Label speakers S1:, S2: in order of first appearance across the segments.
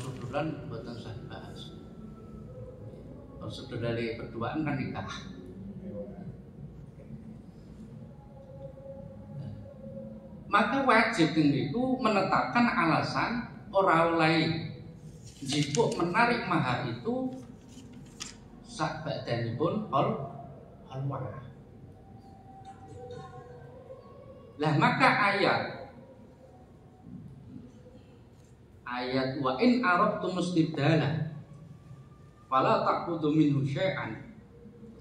S1: proseduran mboten usah dibahas. Prosedur dari berduaan kan nikah. Maka wajib niku menetapkan alasan ora oleh jipuk menarik mahar itu sak badanipun halwa. Lah maka ayat wa in aradtum istibdala fala taqudu minhu syai'an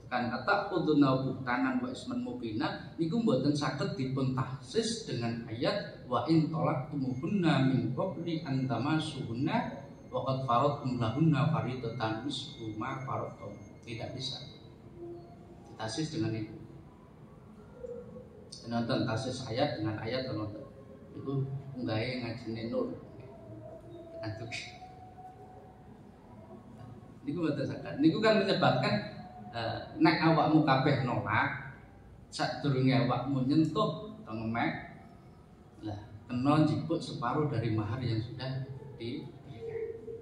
S1: kan ataquduna buhtanan wa isman mubina niku mboten saged dipun tahsis dengan ayat wa in talaqtumuhunna min qabli an tamassuhunna wa qad faradtum lahunna faridatan nisfu ma faradtum. Tidak bisa ditahsis dengan itu. Nonton tahsis ayat dengan ayat nonton itu unggahe ngajine nur antuk niku mboten saged. Niku kan menyebabkan nek awakmu kabeh nolak sadurunge awakmu nyentuh atau ngemek lah kena jipuk separuh dari mahar yang sudah diberikan.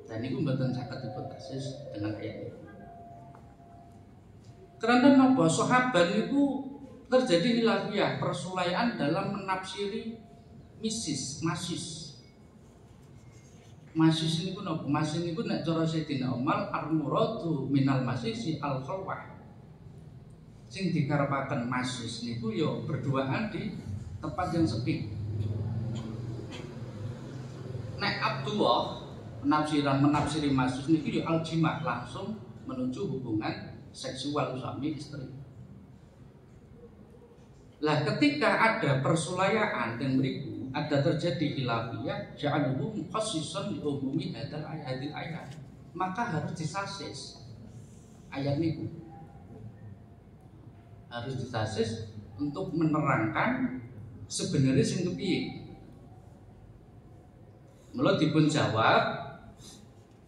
S1: Dan niku mboten saged dipun tahsis dengan ayat ini. Karena napa sahabat niku terjadi khilafiyah persulaian dalam menafsiri masis. Masis niku napa? Masis niku nek cara Sayyidina Umar al-muradu minal masisi al-khalwah. Sing dikarepaken masis niku ya berduaan di tempat yang sepi. Nek Abdullah menafsiri masis niku ya al-jima' langsung menuju hubungan seksual suami istri. Lah ketika ada persulaian yang beriku ada terjadi khilafiyah ja'aluhu mukhassisan li umumi hadal ayat, maka harus disasis ayat niku. Harus disasis untuk menerangkan sebenarnya sing kepiye. Mula dipun jawab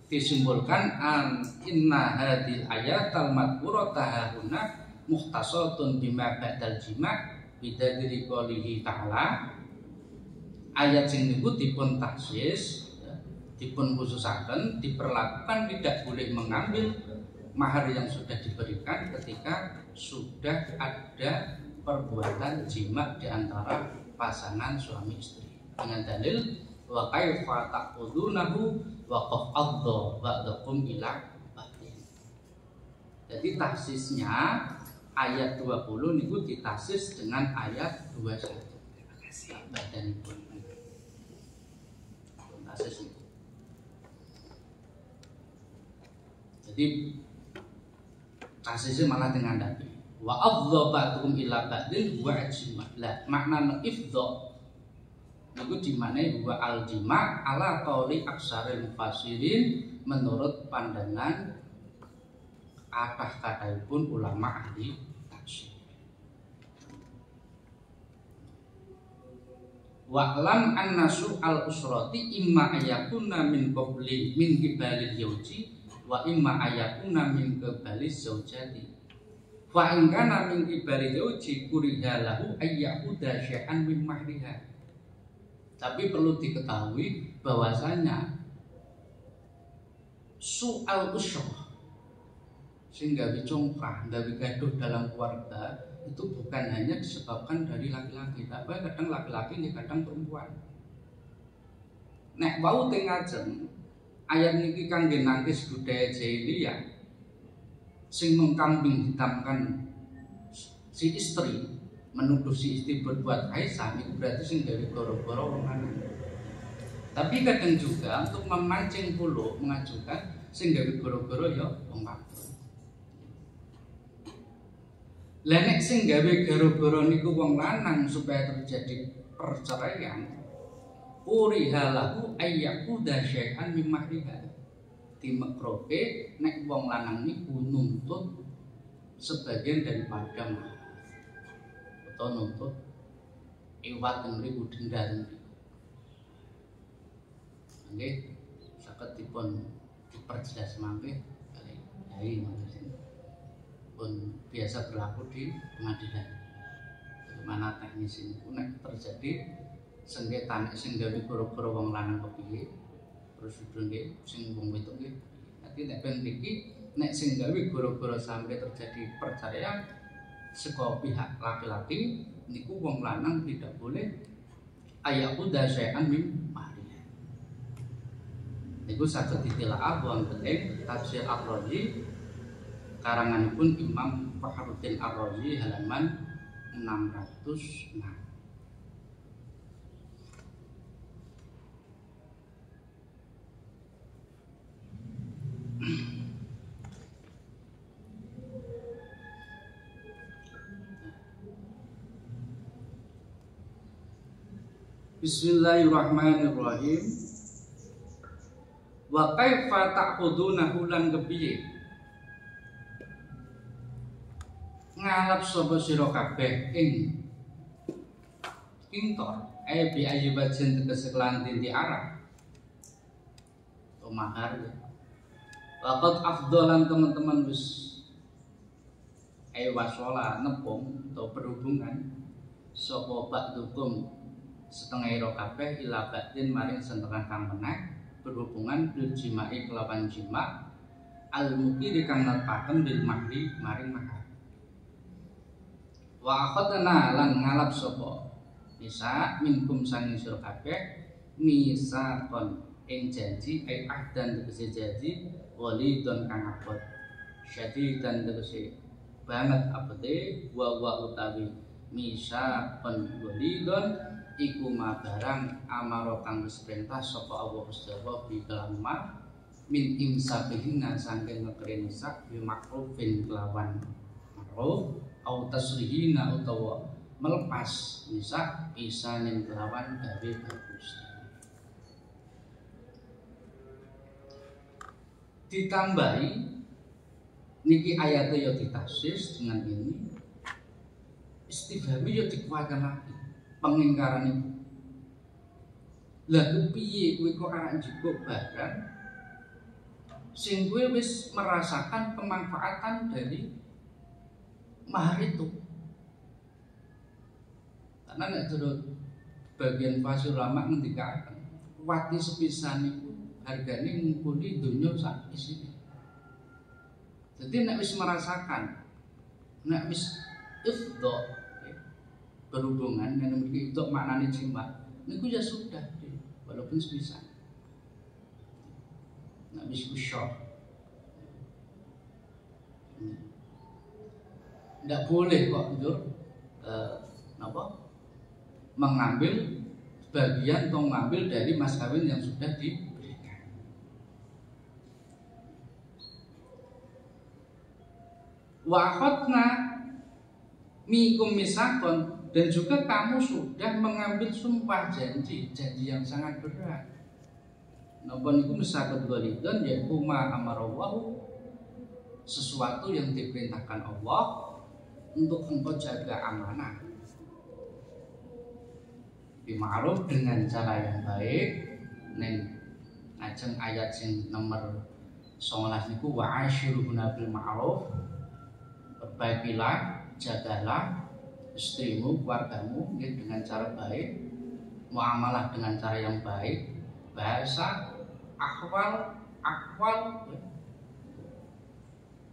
S1: disimpulkan an inna hadil ayat al madhkurata hahuna mukhtasatun bima ba'dal jima' bidadiri qoulihi ta'ala. Ayat sing niku dipun tahsis, dipun khususaken, diperlakukan tidak boleh mengambil mahar yang sudah diberikan ketika sudah ada perbuatan jima di antara pasangan suami istri. Dengan dalil wa kaifa ta'khudunahu wa qad adha ba'dakum ila ba'din. Jadi tahsisnya ayat 20 niku ditahsis dengan ayat 21. Terima kasih. Badanipun tahsis itu. Jadi tahsisnya malah dengan Nabi. Wa adha ba'dakum ila ba'din wa ajma. Lah makna ifdha niku dimane wa al-jima' ala qauli aksaril mufassirin menurut pandangan kataipun ulama ahli tafsir. Wa'lam annasu al-usrati imma ayakuna min qabli min qibalil zawji wa imma ayakuna min qibalil zawjati. Fa in kana min qibalil zawji kuriha lahu ayyahuda syai'an min mahriha. Tapi perlu diketahui bahwasanya su'al usrah sehingga dicongkrah, gawe gaduh dalam keluarga itu bukan hanya disebabkan dari laki-laki, tapi kadang laki-laki ini kadang perempuan. Nek wau teng ngajeng ayat niki kangge nangkis budaya jahiliyah sing mengkambing hitamkan si istri, menuduh si istri berbuat haisah, itu berarti sing gawe goro-goro wong lanang. Tapi kadang juga untuk memancing puluh mengajukan sing gawe goro-goro ya wong wadon. Lah nek sing gawe gara-gara niku wong lanang supaya terjadi perceraian, urihalahu ayyaquda syai'an min mahriha. Dimekroke nek wong lanang niku nuntut sebagian daripada mahar atau nuntut iwat mriku denda mriku. Nggih, saged dipun diperjelas mangke kali yai ngoten. Pun biasa berlaku di pengadilan. Bagaimana teknis ini nek terjadi sengketa nek sing gawe gara-gara wong lanang kepiye, prosedur nggih sing wong wedok nggih. Dadi nek ben mriki nek sing gawe gara-gara sampai terjadi perceraian saka pihak laki-laki niku wong lanang tidak boleh ayaquda syai'an min mahriha. Niku saged ditelaah wonten ing Tafsir Ar-Razi karanganipun Imam Fakhruddin Ar-Razi halaman 606. Bismillahirrahmanirrahim. Wa kaifa ta'khudunahu lan kepiye ngalap sapa sira kabeh ing kintor bi ayyibajin tegese kelantin di arah to mahar ya. Waqat afdalan teman-teman wis wasola nepung atau berhubungan sapa ba'dukum setengah ira kabeh ila batin maring setengah kang meneh berhubungan bil jimai kelawan jima al mukiri kang nepaken bil mahri maring mahar. Wa akhadna lan ngalap sapa nisa minkum sanging sira kabeh misaqon ing janji ai ahdan tegese janji walidon kang abot syadidan tegese banget abete wa utawi misaqon walidon iku ma barang amaro kang wis perintah sapa Allah Gusti Allah bi kalamah min imsabihinna saking ngekere nisa bi makrufin kelawan ma'ruf au tasrihina utawa melepas nisa bisa ning kelawan gawe bagus. Ditambahi niki ayatnya ya ditafsir dengan ini istifhami ya dikuatkan lagi pengingkaran itu. Lah kepiye kowe kok arek njupuk barang sing kowe wis merasakan kemanfaatan dari mahar itu. Karena nek turut bagian fasih ulama ngendikaken wati sepisan niku hargane ngungkuli donya sak isine. Jadi nek wis merasakan nek wis ifdha berhubungan dengan memiliki untuk maknanya jima, niku ya sudah, walaupun sebisa. Nak bisa usyok, tidak boleh kok jur, mengambil bagian atau mengambil dari mas kawin yang sudah diberikan. Wa akhadna minkum misaqon. Dan juga kamu sudah mengambil sumpah janji yang sangat berat. Napa niku misaqat walidun yaitu ma amarahu sesuatu yang diperintahkan Allah untuk engkau jaga amanah. Bima'ruf dengan cara yang baik. Neng ajeng ayat sing nomor 19 niku wa ashiruhunna bil ma'ruf. Perbaikilah, jagalah istrimu, keluargamu dengan cara baik, muamalah dengan cara yang baik, bahasa, akwal,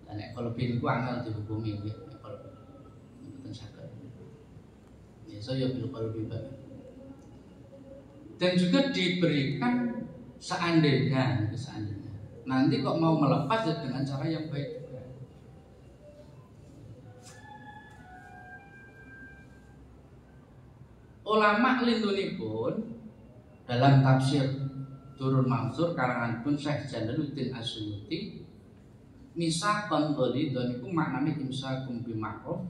S1: dan kalau bin ku angel dihukumi, kalau betul sakit, ya saya kalau bin dan juga diberikan seandainya, nanti kok mau melepas dengan cara yang baik. Ulama lindunipun dalam tafsir Durrul Mansur karangan pun Syekh Jalaluddin As-Suyuti misaqon walidun iku maknane imsakum bi ma'ruf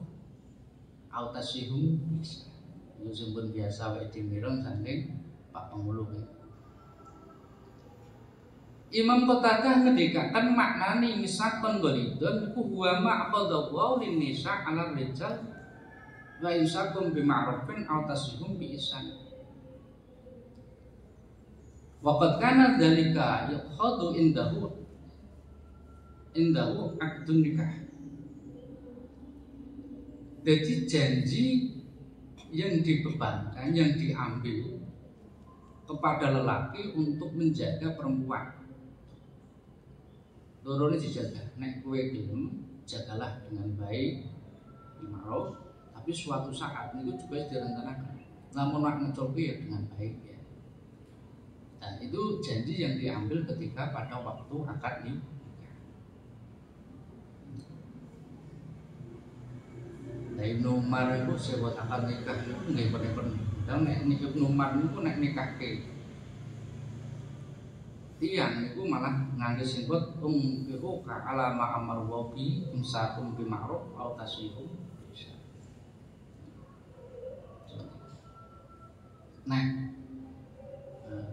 S1: au tasihum bisa. Itu sampun biasa wae dimireng saking Pak Pengulu. Imam Qatadah ngendikaken maknane misaqon walidun iku huwa ma'qadallahu lin nisa 'ala rijal wa imsakum bi ma'rufin aw tasihum bi ihsan. Wa qad kana dzalika yukhadu indahu akdun nikah. Jadi janji yang dibebankan, yang diambil kepada lelaki untuk menjaga perempuan. Loro ini dijaga. Nek kowe gelem, jagalah dengan baik, ma'ruf, tapi suatu saat itu juga direncanakan. Namun nak ngecolki ya dengan baik ya. Dan itu janji yang diambil ketika pada waktu akad nikah. Nah, Ibnu Umar itu sebut akad nikah itu nggih pernah. Dan nek Ibnu Umar itu nek nikahke tiang itu malah ngangge sebut itu ka alama amar wabi imsakum bi ma'ruf au tasrihum. Nah,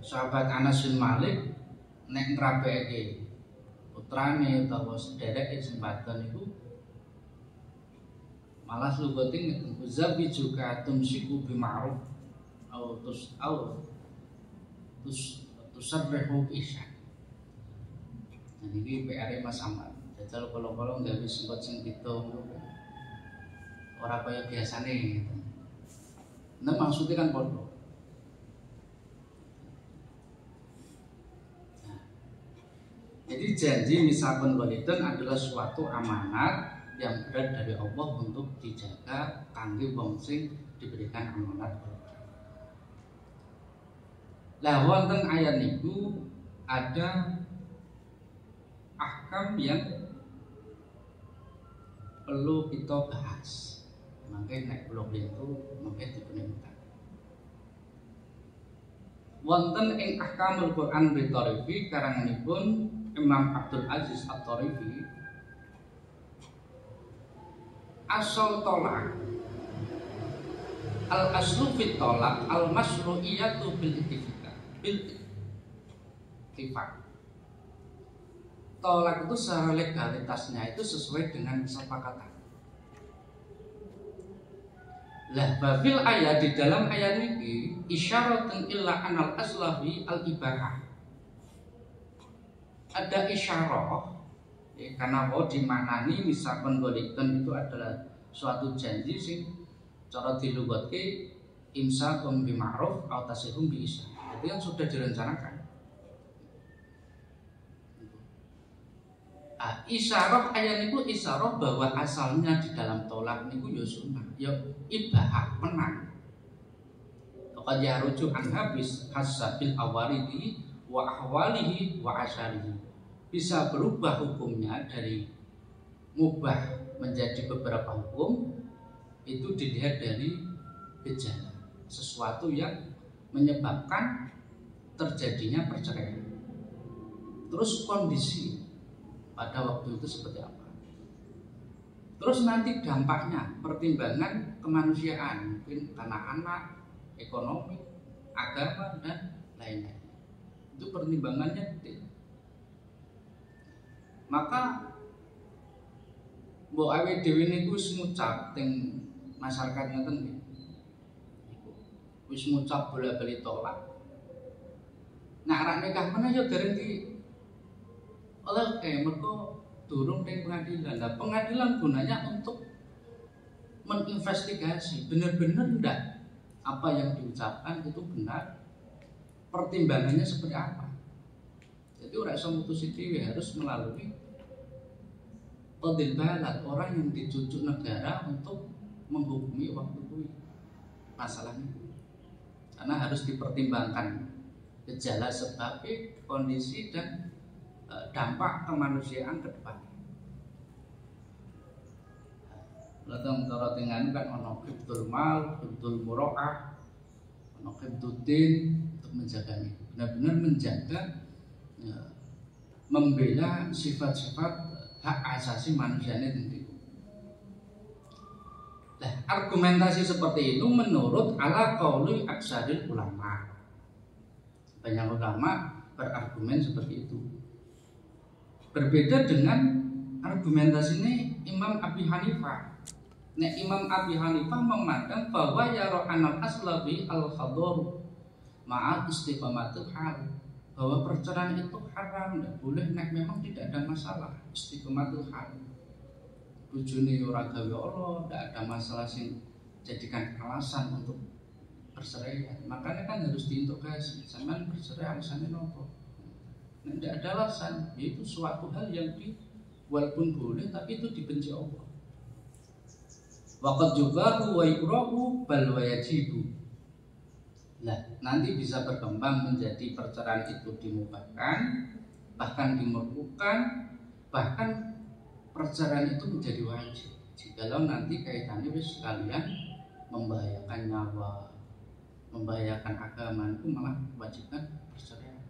S1: sahabat Anas bin Malik nek ngrabeke putrane utawa sedereke sembatan itu malah lugoting zabi juga tumsiku bi ma'ruf au tusarrihu ihsan. Nah ini PR Mas Ahmad. Jajal kalau nggak bisa sempat sing pitung ora kaya biasane gitu. Nah maksudnya kan podo. Nah, jadi janji misalkan walidun adalah suatu amanat yang berat dari Allah untuk dijaga kangge wong sing diberikan amanat. Lah wonten ayat niku ada ahkam yang perlu kita bahas. Mangke nek blog itu mangke dipunten. Wonten ing ahkamul Quran Ritarifi karanganipun Imam Abdul Aziz At-Tarifi asal tolak al aslu fit tolak al masru'iyatu bil ittifaq. Tolak itu secara legalitasnya itu sesuai dengan kesepakatan. Lah babil ayat di dalam ayat ini isyaratun illa anal aslafi al ibahah. Ada isyarah ya, karena mau dimaknani misalkan golikun itu adalah suatu janji sing cara dilugotke imsakum bi ma'ruf atau tasihum bi ihsan. Itu yang sudah direncanakan. Isyarah ayat itu isyarah bahwa asalnya di dalam tolak niku ya sunnah, ya ibahah menang. Qad yaruju an habis hasabil awaridi wa ahwalihi wa asyarihi. Bisa berubah hukumnya dari mubah menjadi beberapa hukum itu dilihat dari gejala sesuatu yang menyebabkan terjadinya perceraian. Terus kondisi pada waktu itu seperti apa? Terus nanti dampaknya, pertimbangan kemanusiaan, mungkin anak-anak, ekonomi, agama dan lain-lain. Itu pertimbangannya detail. Maka mbok awe dhewe niku wis ngucap teng masyarakat ngoten nggih. Wis ngucap bola-bali tolak. Nah, arek nikah meneh ya dereng di oleh mereka turun ke pengadilan. Nah, pengadilan gunanya untuk menginvestigasi benar-benar enggak apa yang diucapkan itu benar, pertimbangannya seperti apa. Jadi orang yang memutus itu harus melalui qadil balad, orang yang ditunjuk negara untuk menghukumi waktu itu masalah itu. Karena harus dipertimbangkan gejala sebab, kondisi dan dampak kemanusiaan ke depan. Latang cara dengan kan ono hibdul mal, hibdul mura'ah, ono hibdul din untuk menjaganya. Benar-benar menjaga ya, membela sifat-sifat hak asasi manusianya tentu. Nah, argumentasi seperti itu menurut ala qauli aksaril ulama. Banyak ulama berargumen seperti itu. Berbeda dengan argumentasi ini Imam Abi Hanifah. Nah, Imam Abi Hanifah memandang bahwa yara anal aslabi al-khador ma'al istiqamatul hal, bahwa perceraian itu haram, tidak boleh, nek memang tidak ada masalah istiqamatul hal. Bojone ora gawe Allah, tidak ada masalah sing jadikan alasan untuk perceraian. Makanya kan harus diinterogasi, sampean bercerai alasannya nopo? Nah, tidak ada alasan, yaitu suatu hal yang walaupun boleh tapi itu dibenci Allah. Waqad yubahu wa yukrahu bal wa yajibu. Nah, nanti bisa berkembang menjadi perceraian itu dimubahkan, bahkan dimurkukan, bahkan perceraian itu menjadi wajib. Jikalau nanti kaitannya wis sekalian membahayakan nyawa, membahayakan agama, itu malah wajibkan perceraian.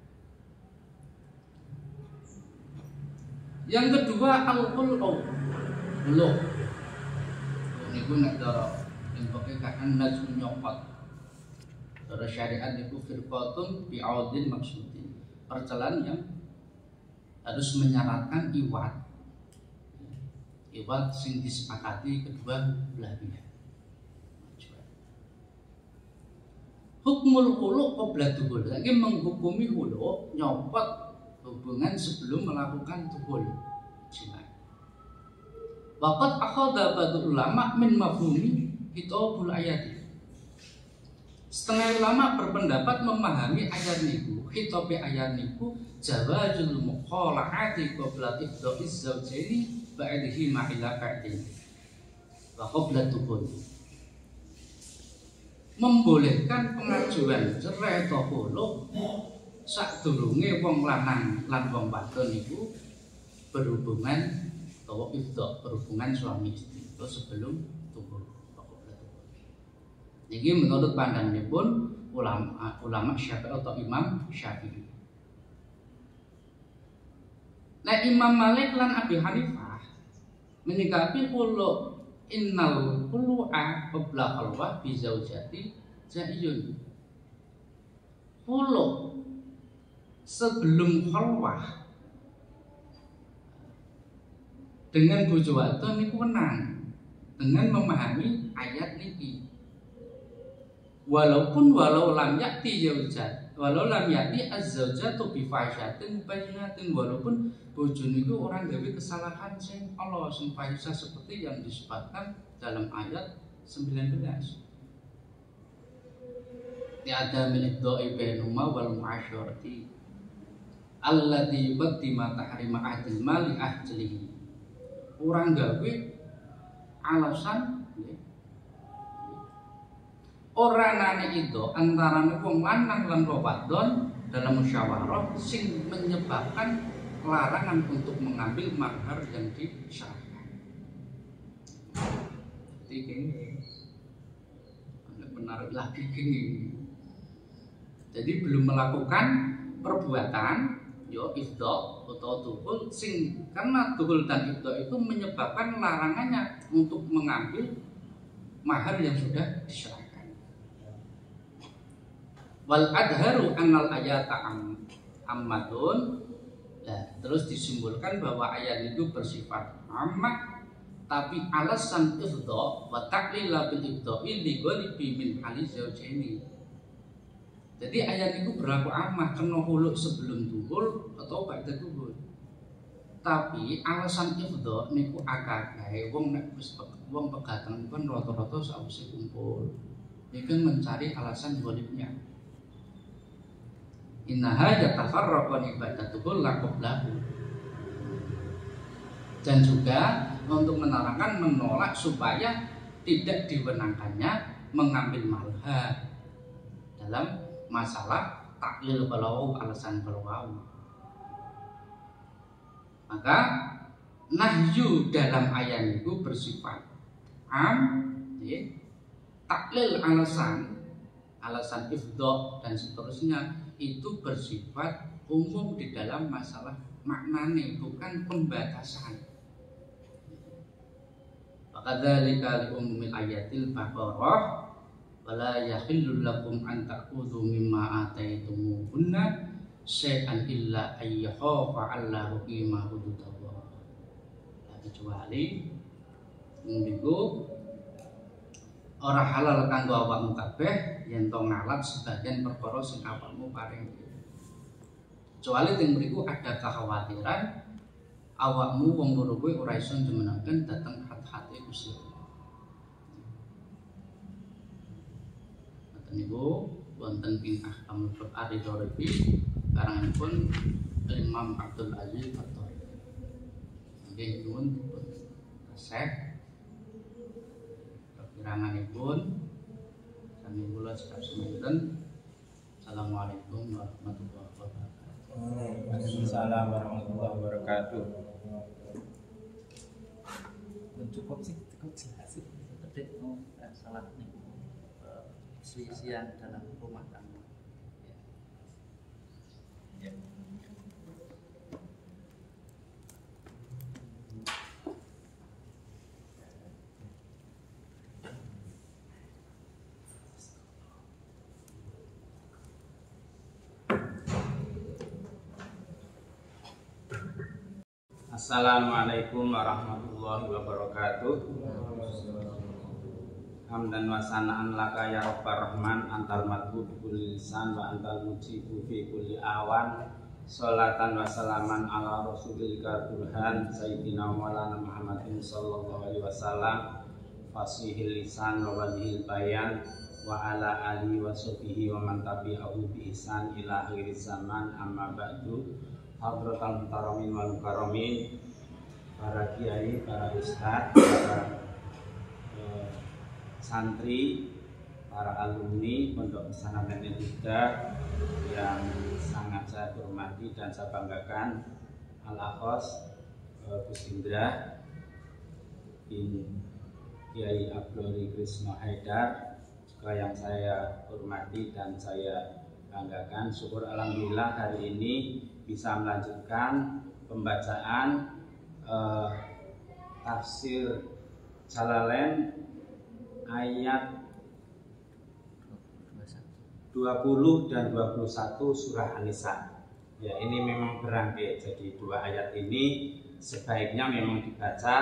S1: Yang kedua al-khul'u. Belum. Niku nek cara entoke kan najmu nyopot. Cara syariat niku firqatun bi'audin maksudin. Perceraian yang harus menyaratkan iwat. Iwat sing disepakati kedua belah pihak. Hukmul khulu' qabla dukhul. Saiki menghukumi khulu' nyopot hubungan sebelum melakukan dukhul jima. Waqad akhadha ba'du ulama min mafhumi khitabul ayat. Setengah ulama berpendapat memahami ayat niku, khitab ayat niku jawazul mukhala'ati qabla ifdha'iz zawjaini ba'dihi ma'ila qa'din wa qabla dukhul. Membolehkan pengajuan cerai atau khulu' sadurunge wong lanang lan wong wadon niku berhubungan atau ifdha, berhubungan suami istri itu sebelum dukhul. Ini menurut pandanganipun ulama Syafi'i atau Imam Syafi'i. Nah, Imam Malik lan Abi Hanifah menyikapi khulu' innal khulu'a qabla khalwah bi zaujati jaiyun. Khulu' sebelum khalwah dengan bojo wadon niku menang dengan memahami ayat niki. Walau lam ya'ti zaujat, walau lam ya'ti az-zaujatu bi fahsyatin bayyinatin, walaupun bojo niku orang gawe kesalahan sing Allah sing fahisah seperti yang disebutkan dalam ayat 19. Tiada milik doi bainuma wal mu'asyarati alladhi yuqaddima tahrima ahdil mali ahlihi. Orang gawe alasan ora nane itu antara wong lanang lan wadon dalam musyawarah sing menyebabkan larangan untuk mengambil mahar yang disyariatkan. Ini menarik lagi gini. Jadi belum melakukan perbuatan yo ifdha atau dukhul sing karena dukhul dan ifdha itu menyebabkan larangannya untuk mengambil mahar yang sudah disyariatkan. Wal adharu annal ayata ammatun. Nah, terus disimpulkan bahwa ayat itu bersifat ammah, tapi alasan ifdha wa ta'lila bil ifdha'i li ghalibi min hali zawjaini. Jadi ayat itu berlaku ammah kena khulu' sebelum dukhul atau ba'da dukhul. Tapi alasan ifdha niku akeh wong nek wis wong pegateng pun rata-rata sawise kumpul. Iki mencari alasan ghalibnya. Innaha yatafarraqu ibadatuhul laqablahu. Dan juga untuk menerangkan menolak supaya tidak diwenangkannya mengambil malha dalam masalah taklil kalau alasan kalau. Maka nahyu dalam ayat itu bersifat ya, taklil alasan ifdha dan seterusnya itu bersifat umum di dalam masalah maknane, bukan pembatasan. Fakadzalika li umumil ayatil baqarah wala yahillu lakum an ta'khudhu mimma ataitumuhunna syai'an illa ayyakhafa Allahu qima hududallah. Kecuali niku ora halal kanggo awakmu kabeh yen to ngalat sebagian perkara sing awakmu paring. Kecuali teng mriku ada kekhawatiran awakmu wong loro kuwi ora iso njemenaken dhateng hati-hati Gusti Allah. niku wonten ing Ahkamul Qur'an Ridho-Rifi karanganipun Imam Abdul Aziz At-Thari. Nggih nuwun pun resep kepiranganipun sami kula cekap semanten. Assalamualaikum warahmatullahi wabarakatuh.
S2: Waalaikumsalam warahmatullahi wabarakatuh.
S3: Cukup sih, cukup jelas sih. Ketik salah nih perselisihan dalam rumah tangga. Ya.
S2: Assalamualaikum warahmatullahi wabarakatuh. Hamdan wa sana'an laka ya Rabbar Rahman, antal madhu bi kulli lisan wa antal mujibu fi kulli awan. Sholatan wa salaman ala rasulika burhan sayyidina maulana Muhammadin sallallahu alaihi wasallam, fasihil lisan wa wadihil bayan, wa ala alihi wa sahbihi wa man tabi'ahu bi ihsan ila akhir zaman. Amma ba'du. Hadratal mutaramin wal mukaramin, para kiai, para ustadz, para santri, para alumni Pondok Pesantren Al-Huda yang sangat saya hormati dan saya banggakan, Al-Akhos Gus Indra bin Kiai Abdul Krisno Haidar juga yang saya hormati dan saya banggakan. Syukur alhamdulillah hari ini bisa melanjutkan pembacaan tafsir Jalalain ayat 20 dan 21 surah An-Nisa. Ya, ini memang berangkai, jadi dua ayat ini sebaiknya memang dibaca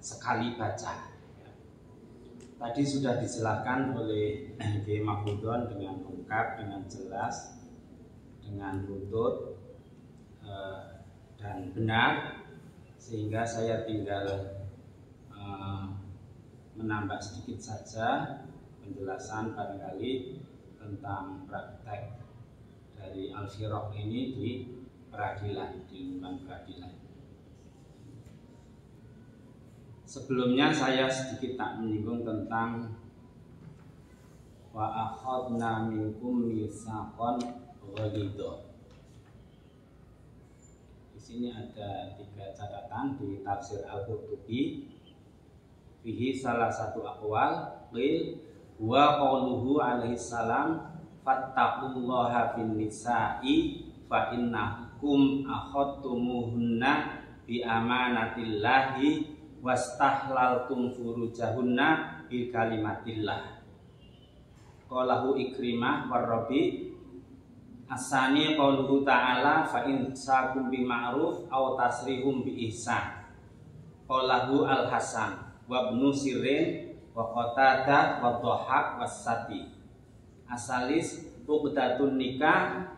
S2: sekali baca. Tadi sudah dijelaskan oleh Kiai Mahfudon dengan lengkap, dengan jelas, dengan runtut dan benar, sehingga saya tinggal menambah sedikit saja penjelasan barangkali tentang praktek dari Al-Firaq ini di peradilan, di lingkungan peradilan. Sebelumnya saya sedikit tak menyinggung tentang wa akhadna minkum mitsaqan ghalidha. Di sini ada 3 catatan di tafsir Al-Qurtubi. Fihi salah satu aqwal qil wa qauluhu alaihi salam fattaqullaha fin nisa'i fa innakum akhadtumuhunna bi amanatillahi wastahlaltum furujahunna bi kalimatillah. Qalahu Ikrimah warrabi. Asani qauluhu ta'ala fa in sakum bi ma'ruf aw tasrihum bi ihsan. Qalahu Al-Hasan wa Ibnu Sirin wa Qatadah wa Dhahhak was-Sati. Asalis uqdatun nikah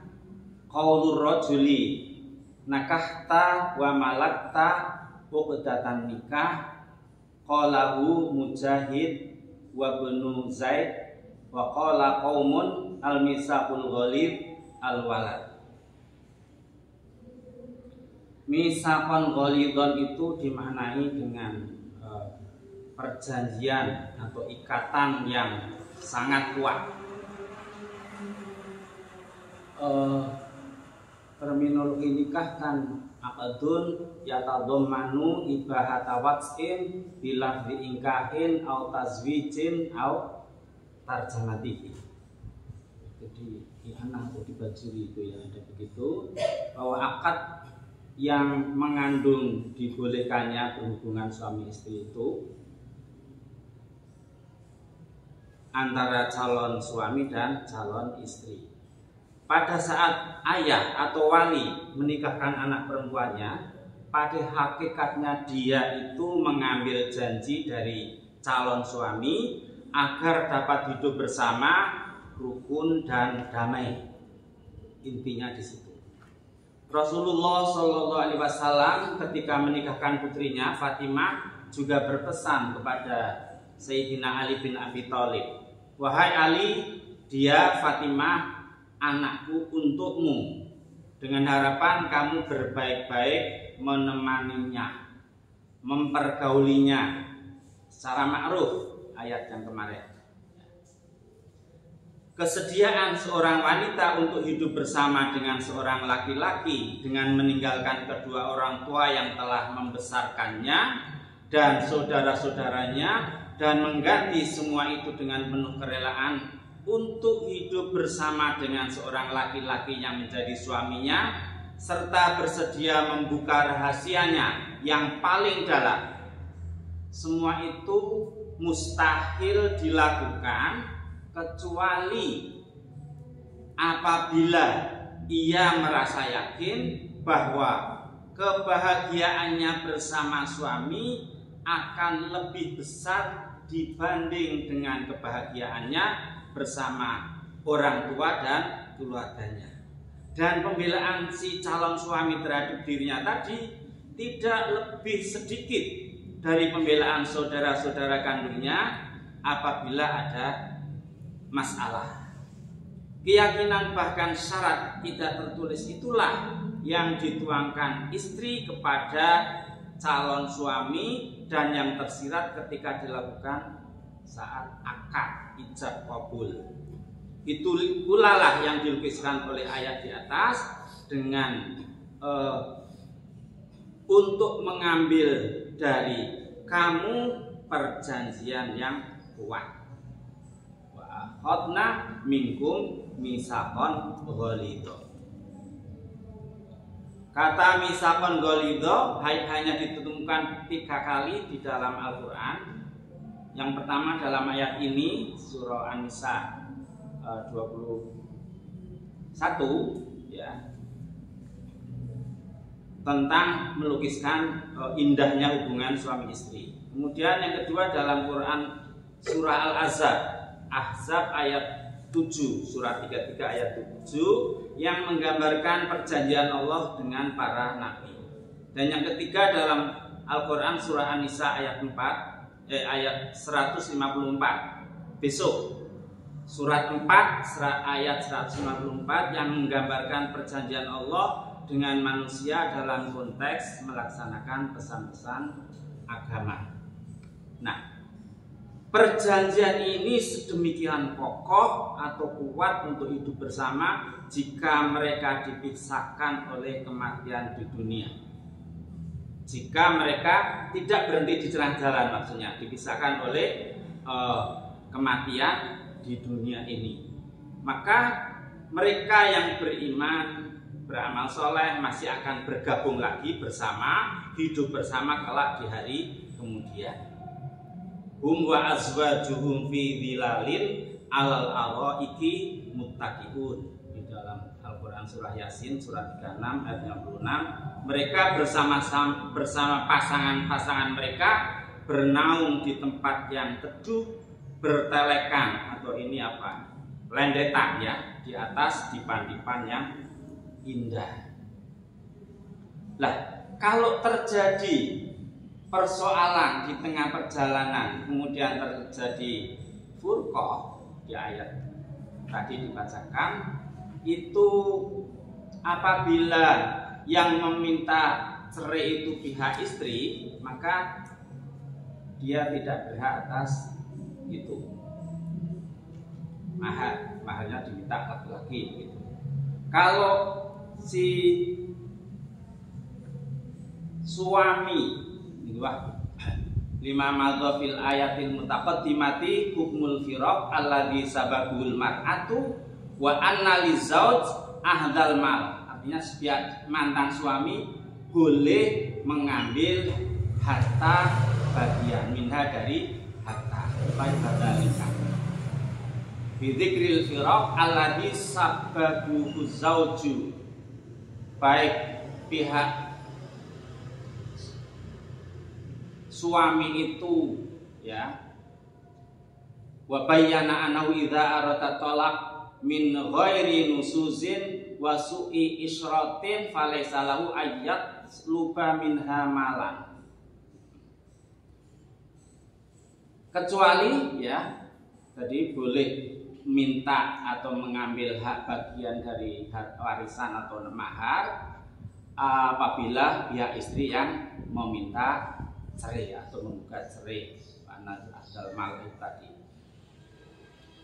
S2: qaulur rajuli nakahta wa malakta uqdatan nikah. Qalahu Mujahid wa Ibnu Zaid wa qala qaumun al-misaqul ghalib al-walad. Misaqan ghalidhan itu dimaknai dengan perjanjian atau ikatan yang sangat kuat. Terminologi nikah kan aqdun yatadhammanu ibahata waqin bila diingkahin au tazwijin au tarjamatihi. Jadi di anak atau di bajuri itu yang ada begitu, bahwa akad yang mengandung dibolehkannya berhubungan suami istri itu antara calon suami dan calon istri. Pada saat ayah atau wali menikahkan anak perempuannya, pada hakikatnya dia itu mengambil janji dari calon suami agar dapat hidup bersama rukun dan damai. Intinya di situ. Rasulullah Shallallahu Alaihi Wasallam ketika menikahkan putrinya Fatimah juga berpesan kepada Sayyidina Ali bin Abi Thalib, wahai Ali, dia Fatimah anakku untukmu, dengan harapan kamu berbaik-baik menemaninya, mempergaulinya secara ma'ruf, ayat yang kemarin. Kesediaan seorang wanita untuk hidup bersama dengan seorang laki-laki dengan meninggalkan kedua orang tua yang telah membesarkannya dan saudara-saudaranya, dan mengganti semua itu dengan penuh kerelaan untuk hidup bersama dengan seorang laki-laki yang menjadi suaminya, serta bersedia membuka rahasianya yang paling dalam. Semua itu mustahil dilakukan kecuali apabila ia merasa yakin bahwa kebahagiaannya bersama suami akan lebih besar dibanding dengan kebahagiaannya bersama orang tua dan keluarganya. Dan pembelaan si calon suami terhadap dirinya tadi tidak lebih sedikit dari pembelaan saudara-saudara kandungnya apabila ada masalah. Keyakinan bahkan syarat tidak tertulis itulah yang dituangkan istri kepada calon suami dan yang tersirat ketika dilakukan saat akad ijab kabul. Itu pula lah yang dilukiskan oleh ayat di atas dengan untuk mengambil dari kamu perjanjian yang kuat. Akhadna minkum misaqan ghalidha. Kata misaqan ghalidha hanya ditemukan 3 kali di dalam Al-Qur'an. Yang pertama dalam ayat ini surah An-Nisa 21 ya, tentang melukiskan indahnya hubungan suami istri. Kemudian yang kedua dalam Quran surah Ahzab ayat 7, surah 33 ayat 7 yang menggambarkan perjanjian Allah dengan para nabi. Dan yang ketiga dalam Al-Qur'an surah An-Nisa ayat 154. Besok surat 4 ayat 154 yang menggambarkan perjanjian Allah dengan manusia dalam konteks melaksanakan pesan-pesan agama. Nah, perjanjian ini sedemikian kokoh atau kuat untuk hidup bersama jika mereka dipisahkan oleh kematian di dunia. Jika mereka tidak berhenti di tengah jalan, maksudnya dipisahkan oleh kematian di dunia ini, maka mereka yang beriman, beramal soleh masih akan bergabung lagi bersama, hidup bersama kelak di hari kemudian. Hum wa azwajuhum fi dhilalin alal araiki muttaqiun. Di dalam Al-Qur'an surah Yasin surah 36 ayat 56, mereka bersama pasangan-pasangan mereka bernaung di tempat yang teduh, bertelekan atau ini apa? Lendetan ya, di atas dipan-dipan yang indah. Lah, kalau terjadi persoalan di tengah perjalanan kemudian terjadi furqah di ayat tadi dibacakan, itu apabila yang meminta cerai itu pihak istri, maka dia tidak berhak atas itu. Maharnya diminta laki-laki gitu. Kalau si suami lima madhafil ayatil mutaqaddimati hukmul firaq alladhi sababul mar'atu wa anna lizauj ahdal mal. Artinya setiap mantan suami boleh mengambil harta bagian minha dari harta baik badalika bidzikril firaq alladhi sababuhu zauju, baik pihak suami itu ya, wa bayyana annahu idza arata talaq min ghairi nusuzin wa su'i isyratin falaysa lahu ayyat luba minha malan, kecuali ya tadi boleh minta atau mengambil hak bagian dari hak warisan atau mahar apabila pihak istri yang meminta cerai atau menggugat cerai karena asal mal tadi,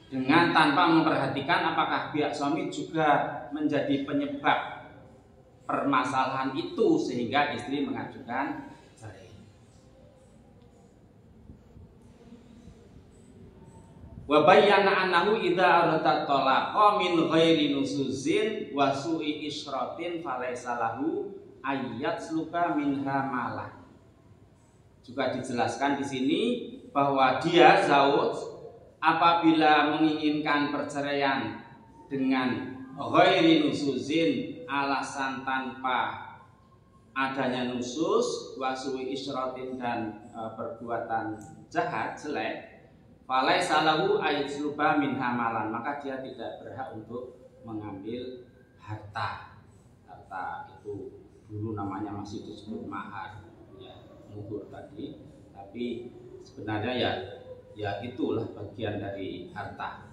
S2: dengan tanpa memperhatikan apakah pihak suami juga menjadi penyebab permasalahan itu sehingga istri mengajukan cerai. Wa bayyana annahu idza arada talaqa min ghairi nusuzin wa su'i isyratin falaysa lahu ayyatsluka minha malah. Juga dijelaskan di sini bahwa dia zauj apabila menginginkan perceraian dengan ghairi nusuzin, alasan tanpa adanya nusus, wa su'i isyratin dan perbuatan jahat jelek, falaisa lahu ayyutsluba min hamalan, maka dia tidak berhak untuk mengambil harta. Harta itu dulu namanya masih disebut mahar, ya, muhur tadi, tapi sebenarnya ya itulah bagian dari harta.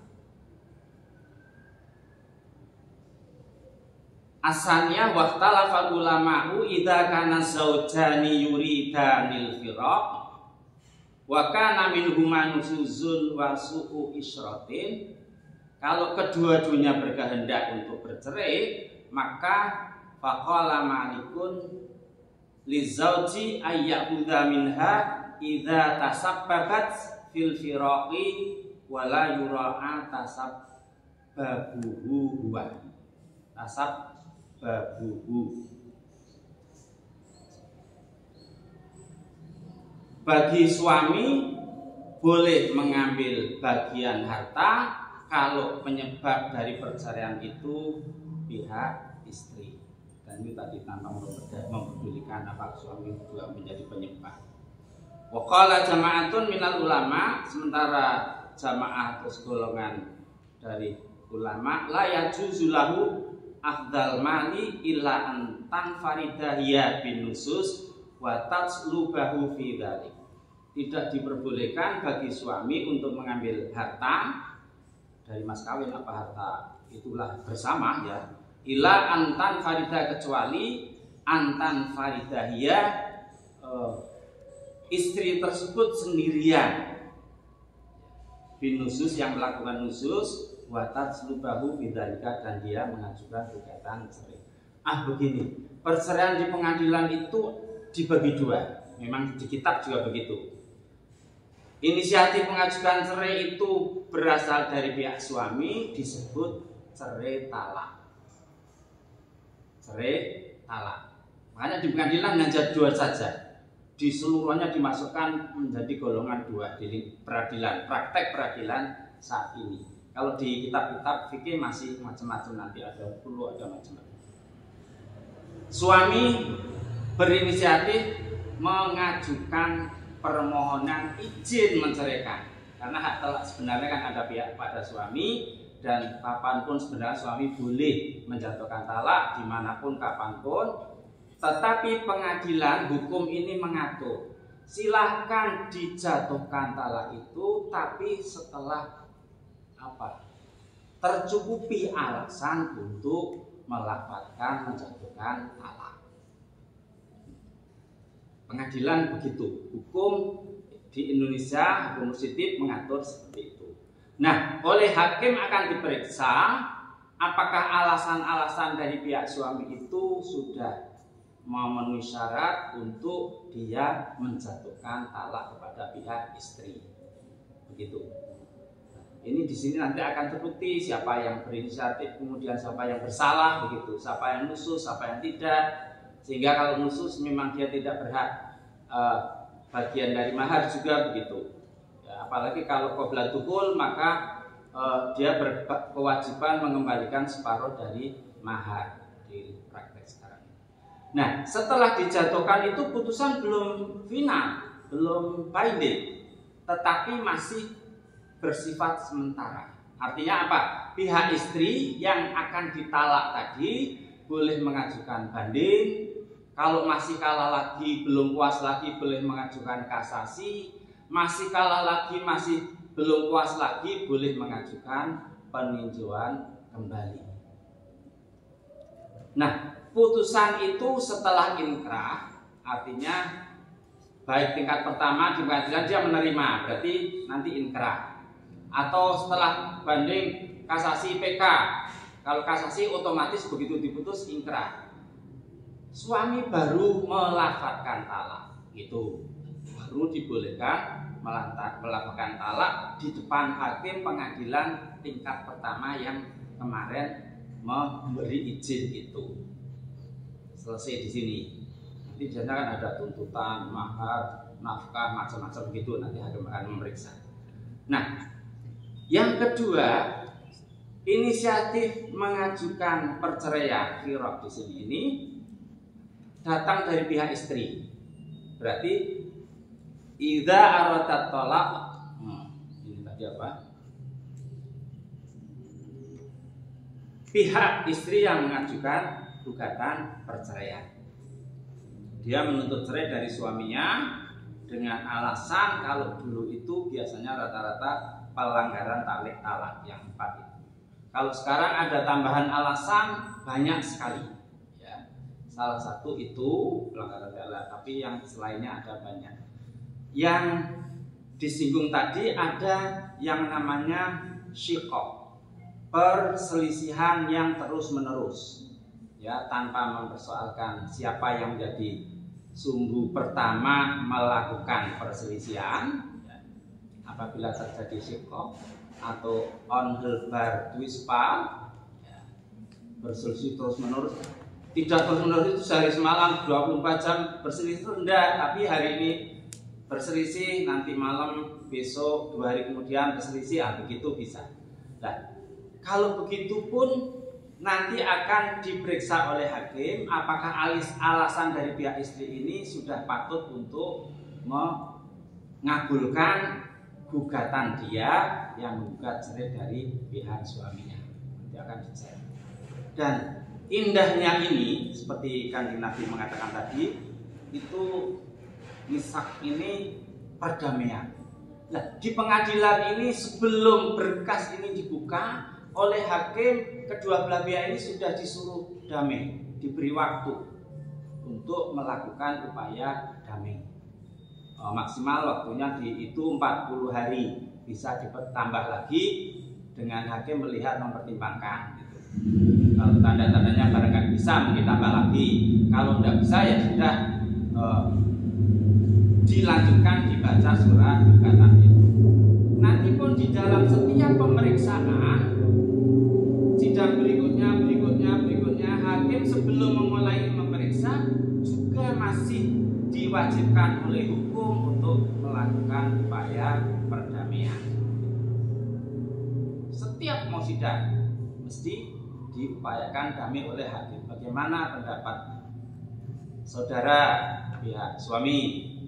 S2: Asalnya waqtalafa ulama'u idza kana zaujani yuridanil firaq wa kana minhuma nusuzun wa su'u isyratin. Kalau kedua-duanya berkehendak untuk bercerai, maka faqala malikun lizauji ayya'udha minha idza tasabbabat fil firaqi wa la yura'a tasabbabuhu huwa. Tasabbabuhu. Bagi suami boleh mengambil bagian harta kalau penyebab dari perceraian itu pihak istri. Dan ini tadi tanpa mempedulikan apakah suami juga menjadi penyebab. Wa qala jama'atun minal ulama, sementara jamaah atau segolongan dari ulama, la yajuzu lahu afdal mali illa an tanfaridahiya bin nusus wa tatslubahu fi dzalik. Tidak diperbolehkan bagi suami untuk mengambil harta dari mas kawin, apa harta itulah bersama, ya, ila antan farida, kecuali antan faridahia, istri tersebut sendirian bin nusus, yang melakukan nusus, wa tatslubahu fi dzalika, dan dia mengajukan gugatan cerai. Begini, perceraian di pengadilan itu dibagi dua. Memang di kitab juga begitu. Inisiatif mengajukan cerai itu berasal dari pihak suami, disebut cerai talak. Cerai talak. Makanya di pengadilan hanya dua saja. Di seluruhnya dimasukkan menjadi golongan dua di peradilan, praktek peradilan saat ini. Kalau di kitab-kitab fikih masih macam-macam, nanti ada 10, ada macam-macam. Suami berinisiatif mengajukan permohonan izin menceraikan, karena hak talak sebenarnya kan ada pihak pada suami, dan kapanpun sebenarnya suami boleh menjatuhkan talak dimanapun kapanpun. Tetapi pengadilan hukum ini mengatur silahkan dijatuhkan talak itu, tapi setelah tercukupi alasan untuk melafalkan menjatuhkan talak. Pengadilan begitu, hukum di Indonesia, hukum positif mengatur seperti itu. Nah, oleh hakim akan diperiksa apakah alasan-alasan dari pihak suami itu sudah memenuhi syarat untuk dia menjatuhkan talak kepada pihak istri. Begitu. Ini di sini nanti akan terbukti siapa yang berinisiatif, kemudian siapa yang bersalah, begitu. Siapa yang nusus, siapa yang tidak. Sehingga kalau nusus memang dia tidak berhak bagian dari mahar juga, begitu. Ya, apalagi kalau qabla dukhul, maka dia berkewajiban mengembalikan separuh dari mahar di praktek sekarang. Nah, setelah dijatuhkan itu putusan belum final, belum binding, tetapi masih bersifat sementara. Artinya apa? Pihak istri yang akan ditalak tadi boleh mengajukan banding. Kalau masih kalah lagi, belum puas lagi, boleh mengajukan kasasi. Masih kalah lagi, masih belum puas lagi, boleh mengajukan peninjauan kembali. Nah, putusan itu setelah inkrah, artinya baik tingkat pertama di pengadilan dia menerima, berarti nanti inkrah. Atau setelah banding kasasi PK, kalau kasasi otomatis begitu diputus inkrah. Suami baru melafadzkan talak, itu baru dibolehkan melakukan talak di depan hakim pengadilan tingkat pertama yang kemarin memberi izin itu. Selesai di sini. Nanti biasanya kan ada tuntutan, mahar, nafkah, macam-macam gitu, nanti hakim akan memeriksa. Nah, yang kedua, inisiatif mengajukan perceraian khirab di sini ini datang dari pihak istri. Berarti idza aradat talaq, ini tadi apa? Pihak istri yang mengajukan gugatan perceraian. Dia menuntut cerai dari suaminya dengan alasan kalau dulu itu biasanya rata-rata pelanggaran talak yang 4 itu. Kalau sekarang ada tambahan alasan banyak sekali. Salah satu itu pelanggaran talak, tapi yang selainnya ada banyak. Yang disinggung tadi ada yang namanya syiqaq, perselisihan yang terus-menerus, ya, tanpa mempersoalkan siapa yang menjadi sumbu pertama melakukan perselisihan. Apabila terjadi syiqaq atau onhelbar twispa, berselisih terus-menerus. Tidak terus-menerus itu sehari semalam 24 jam berselisih rendah, tapi hari ini berselisih, nanti malam, besok, 2 hari kemudian berselisih, begitu bisa. Nah, kalau begitu pun nanti akan diperiksa oleh hakim apakah alasan dari pihak istri ini sudah patut untuk mengabulkan gugatan dia yang menggugat cerai dari pihak suaminya. Nanti akan dicek. Dan indahnya ini, seperti Kanjeng Nabi mengatakan tadi, itu misak ini perdamaian. Nah, di pengadilan ini sebelum berkas ini dibuka oleh hakim, kedua belah pihak ini sudah disuruh damai, diberi waktu untuk melakukan upaya damai. Maksimal waktunya itu 40 hari, bisa ditambah lagi dengan hakim melihat mempertimbangkan. Kalau tanda-tandanya barangkali bisa mungkin tambah lagi. Kalau tidak bisa ya sudah dilanjutkan dibaca surat gugatan itu. Nanti pun di dalam setiap pemeriksaan sidang berikutnya hakim sebelum memulai memeriksa juga masih diwajibkan oleh hukum untuk melakukan upaya perdamaian. Setiap mau sidang mesti diupayakan damai oleh hakim. Bagaimana pendapat saudara pihak suami,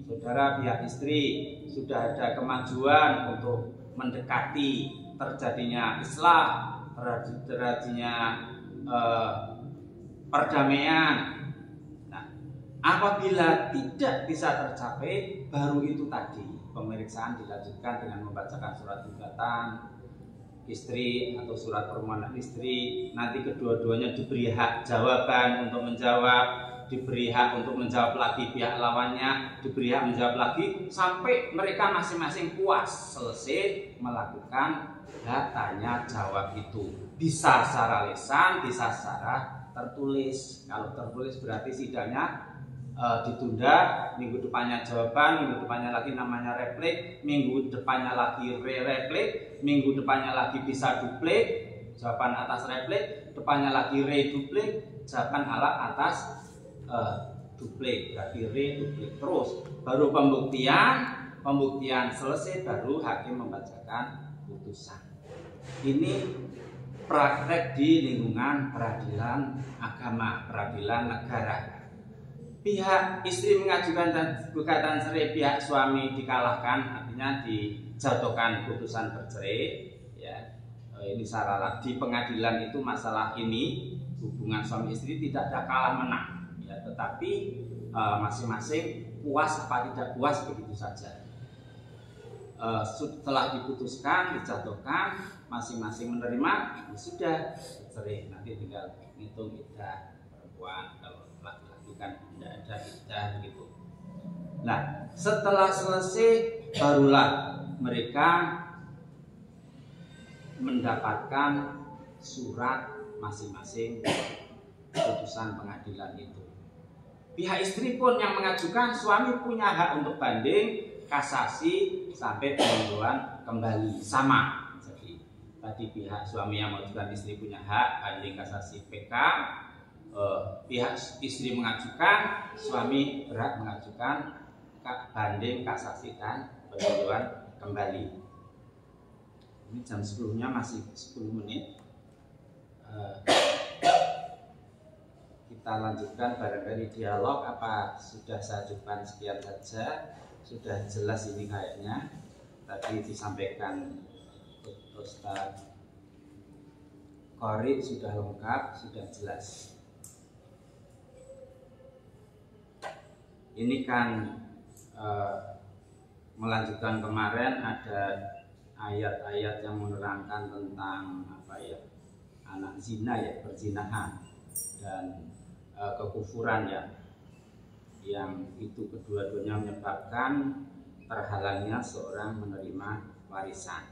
S2: saudara pihak istri, sudah ada kemajuan untuk mendekati terjadinya islah, terjadinya perdamaian. Nah, apabila tidak bisa tercapai, baru itu tadi pemeriksaan dilanjutkan dengan membacakan surat gugatan istri atau surat permohonan istri. Nanti kedua-duanya diberi hak jawaban untuk menjawab, diberi hak untuk menjawab lagi pihak lawannya, diberi hak menjawab lagi sampai mereka masing-masing puas selesai melakukan hak tanya jawab itu. Bisa secara lisan, bisa secara tertulis. Kalau tertulis berarti sidangnya ditunda, minggu depannya jawaban, minggu depannya lagi namanya replik, minggu depannya lagi re-replik, minggu depannya lagi bisa duplik, jawaban atas replik, depannya lagi re-duplik, jawaban atas duplik, berarti re-duplik terus. Baru pembuktian selesai, baru hakim membacakan putusan. Ini praktek di lingkungan peradilan agama, peradilan negara. Pihak istri mengajukan gugatan cerai, pihak suami dikalahkan, artinya dijatuhkan putusan bercerai. Ya, ini secara di pengadilan itu masalah ini hubungan suami istri tidak ada kalah menang, ya, tetapi masing-masing puas apa tidak puas begitu saja. setelah diputuskan, dijatuhkan, masing-masing menerima, ya sudah cerai. Nanti tinggal ngitung iddah perempuan, kalau laki-laki kan tidak ada iddah begitu. Nah, setelah selesai barulah mereka mendapatkan surat masing-masing putusan pengadilan itu. Pihak istri pun yang mengajukan, suami punya hak untuk banding, kasasi sampai peninjauan kembali, sama. Jadi tadi pihak suami yang mengajukan, istri punya hak banding, kasasi, PK. Pihak istri mengajukan, suami berhak mengajukan banding, kasasi, dan peninjauan kembali. Ini jam 10-nya masih 10 menit. Kita lanjutkan barangkali dialog. Apa sudah saya ajukan sekian saja? Sudah jelas ini kayaknya. Tadi disampaikan Ustaz Qori sudah lengkap, sudah jelas. Ini kan melanjutkan kemarin ada ayat-ayat yang menerangkan tentang apa ya, anak zina ya, perzinahan dan kekufuran ya, yang itu kedua-duanya menyebabkan terhalangnya seorang menerima warisan.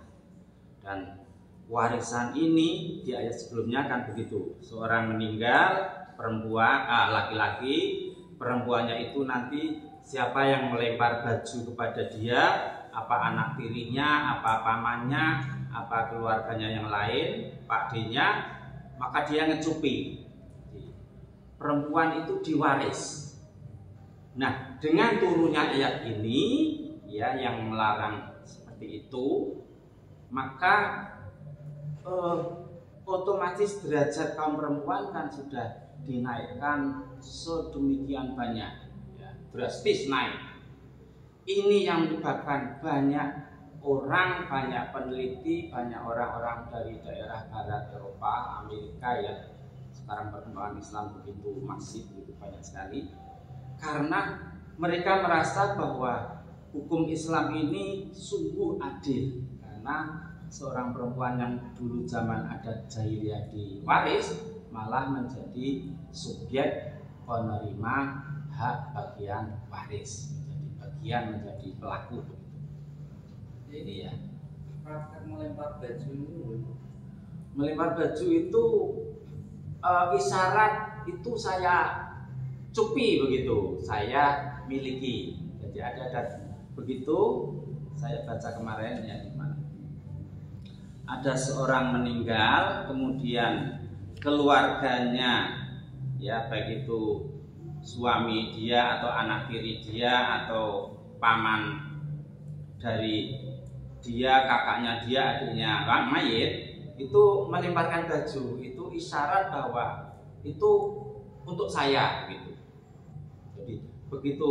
S2: Dan warisan ini di ayat sebelumnya kan begitu, seorang meninggal, perempuan, laki-laki, perempuannya itu nanti siapa yang melempar baju kepada dia, apa anak tirinya, apa pamannya, apa keluarganya yang lain, Pak D-nya, maka dia ngecupi. Perempuan itu diwaris. Nah, dengan turunnya ayat ini ya yang melarang seperti itu, maka otomatis derajat kaum perempuan kan sudah dinaikkan sedemikian banyak, ya, drastis naik. Ini yang menyebabkan banyak orang, banyak peneliti, banyak orang-orang dari daerah barat Eropa, Amerika ya, sekarang perkembangan Islam begitu masif, begitu banyak sekali, karena mereka merasa bahwa hukum Islam ini sungguh adil, karena seorang perempuan yang dulu zaman adat jahiliyah diwaris malah menjadi subjek penerima hak bagian waris, menjadi pelaku. Ini ya.
S3: Praktek melempar baju itu.
S2: Melempar baju itu isyarat itu saya cupi begitu, saya miliki. Jadi ada begitu. Saya baca kemarin ya di mana. Ada seorang meninggal, kemudian keluarganya ya, baik itu suami dia atau anak tiri dia atau paman dari dia, kakaknya dia, adiknya orang mayit, itu melemparkan baju, itu isyarat bahwa itu untuk saya gitu. Jadi begitu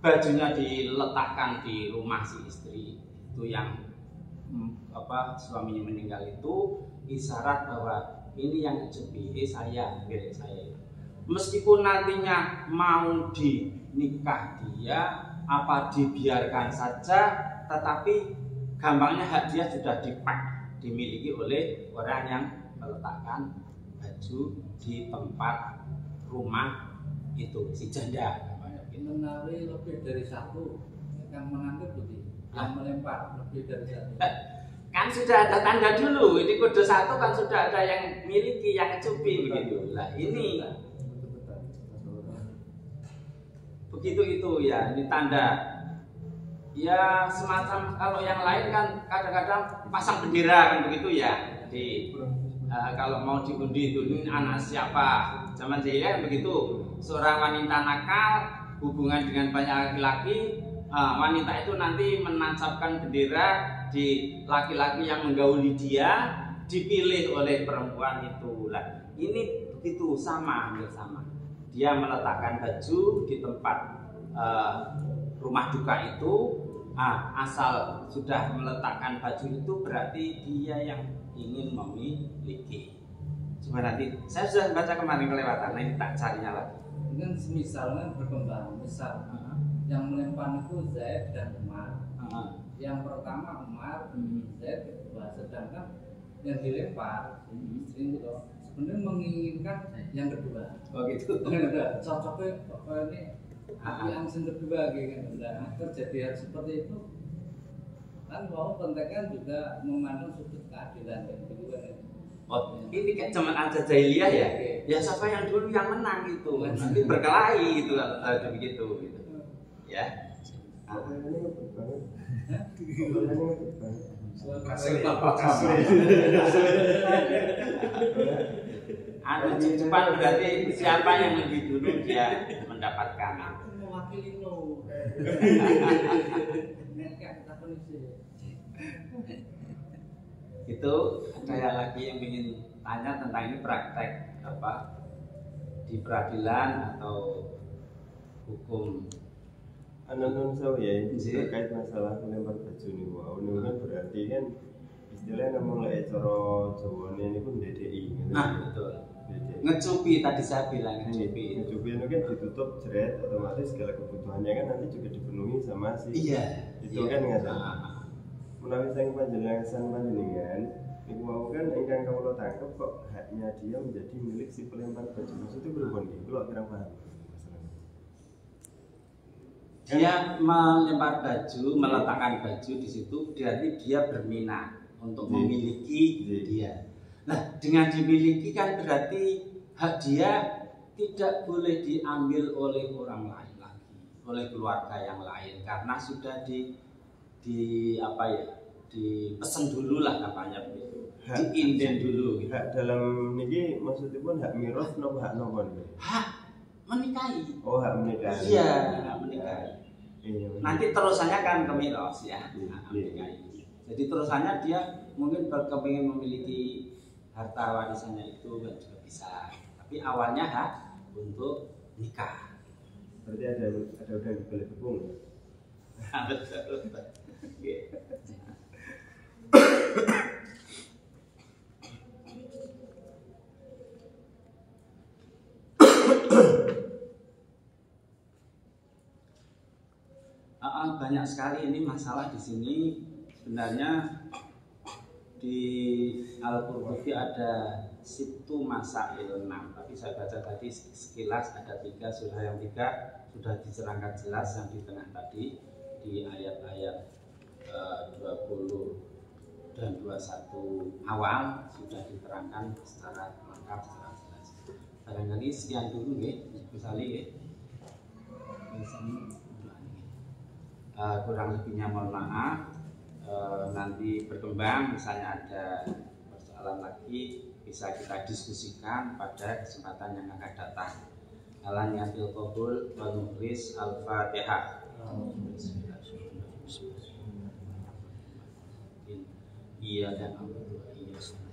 S2: bajunya diletakkan di rumah si istri itu yang suaminya meninggal, itu isyarat bahwa ini yang cupi saya, milik saya. Meskipun nantinya mau dinikah dia, apa dibiarkan saja, tetapi gampangnya hak dia sudah dimiliki oleh orang yang meletakkan baju di tempat rumah itu, si janda.
S3: Menawi lebih dari satu, yang menanggap begitu, yang melempar lebih dari satu.
S2: Kan sudah ada tanda dulu, ini kode satu kan sudah ada yang miliki, yang cupi begitu. Lah ini begitu itu ya, ini tanda. Ya semacam kalau yang lain kan kadang-kadang pasang bendera kan begitu ya. Di kalau mau diundi itu ini anak siapa. Zaman jahiliyah kan begitu. Seorang wanita nakal hubungan dengan banyak laki-laki, wanita itu nanti menancapkan bendera di laki-laki yang menggauli dia, dipilih oleh perempuan itu. Lah ini begitu, sama, hampir sama. Dia meletakkan baju di tempat rumah duka itu, asal sudah meletakkan baju itu berarti dia yang ingin memiliki. Coba nanti, saya sudah baca kemarin kelewatan, nanti tak carinya lagi.
S3: Dengan misalnya berkembang, misal Yang melempar itu Zaid dan Umar. Yang pertama Umar, Zaid kedua. Sedangkan yang dilempar istri itu sebenarnya menginginkan yang kedua.
S2: Oh gitu.
S3: Cocoknya ini yang kedua gitu. Nah, terjadi hal seperti itu kan mau konteksnya juga memandang sudut keadilan dan kedua.
S2: Oh, ini kan zaman aja jahiliyah ya. Ya siapa yang dulu yang menang gitu. Nanti berkelahi gitu kalau begitu gitu. Ya. Cepat berarti siapa yang lebih dulu dia mendapatkan.
S3: Aku mewakili lo.
S2: Itu saya lagi yang ingin tanya tentang ini praktek apa di peradilan atau hukum.
S4: Anon saya terkait masalah melempar baju nih, wow, ini kan berarti kan istilahnya mulai cara Jawa ini pun DDI.
S2: Nah betul. Ngecupi tadi saya bilang ngecupi.
S4: Ngecupi itu kan ditutup jeret, otomatis segala kebutuhannya kan nanti juga dipenuhi sama si.
S2: Iya.
S4: Itu kan nggak ada. Menawi sang panjenengan, ibu mau kan ingkang kawula tangkep kok haknya dia menjadi milik si pelempar baju. Maksudnya berhubungan gitu, kalau kurang paham.
S2: Dia melempar baju, meletakkan baju di situ, berarti dia berminat untuk memiliki dia. Nah, dengan dimiliki kan berarti hak dia tidak boleh diambil oleh orang lain lagi, oleh keluarga yang lain, karena sudah dipesan dulu lah namanya begitu, diinden dulu. Gitu.
S4: Hak dalam niki maksudnya pun hak miras nopo hak nopo?
S2: Hak menikahi.
S4: Oh, hak menikahi.
S2: Iya, hak menikahi. Nanti terusannya kan ke miras ya, menikahi. Jadi terusannya dia mungkin berkepingin memiliki harta warisannya itu kan juga bisa. Tapi awalnya hak untuk nikah.
S4: Berarti ada udah di balik tepung ya?
S2: Betul. Banyak sekali ini masalah di sini. Sebenarnya di Al-Qurtubi ada Sittu Masail 6, tapi saya baca tadi sekilas ada 3, surah yang 3 sudah dicerangkan jelas, yang di tengah tadi di ayat-ayat 20 dan 21 awal sudah diterangkan secara lengkap, secara jelas. Barangkali sekian dulu nggih, Gus Ali nggih. Kurang lebihnya mohon maaf. Nanti berkembang, misalnya ada persoalan lagi bisa kita diskusikan pada kesempatan yang akan datang. Alaniyatil qabul wa nukhlis al-Fatihah. Iya dan iya surah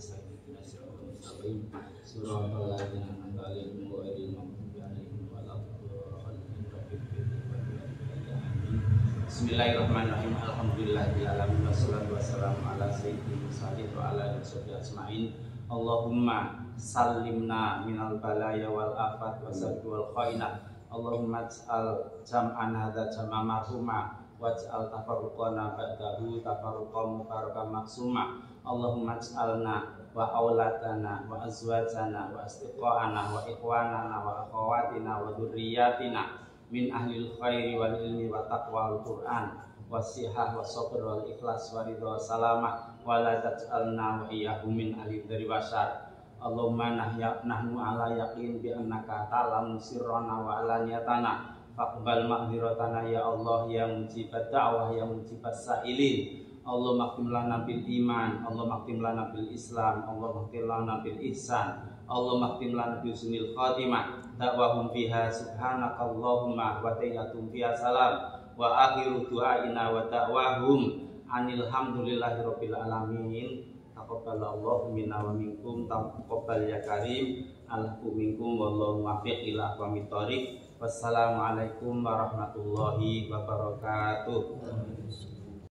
S2: Bismillahirrahmanirrahim. Alhamdulillahirrahmanirrahim. Wassalatu wassalamu ala sayyidil mursalin wa ala alihi ajma'in. Allahumma sallimna minal balaya wal afat wa sabbi wal khainah. Allahumma ij'al jam'an hadza jam'a marhuma waj'al tafarruqana ba'dahu tafarruqan mubarakan maksuma. Allahumma ij'alna wa auladana wa azwajana wa istiqaana wa ikhwanana wa akhawatina wa dzurriyyatina min ahlil khairi wal ilmi wa taqwa al Qur'an wasihah wa sabr wal ikhlas wa ridha wa salamah wa la taj'alna wa iyyahum min ahli dari wasyar. Allahumma nahnu ala yaqin bi annaka ta'lamu sirrana wa alaniyatana faqbal ma'dziratana ya Allah ya mujibat da'wah ya mujibat sa'ilin. Allah maktim lana bil iman, Allah maktim lana bil Islam, Allah maktim lana bil ihsan, Allah maktim lana bil husnil khatimah. Da'wahum fiha subhanakallahumma wa tayyatum fiha salam wa akhiru du'aina wa da'wahum anil hamdulillahi rabbil alamin. Taqabbalallahu minna wa minkum, taqabbal ya karim, alaikum minkum wallahu muwaffiq ila aqwamit thoriq. Wassalamualaikum warahmatullahi wabarakatuh.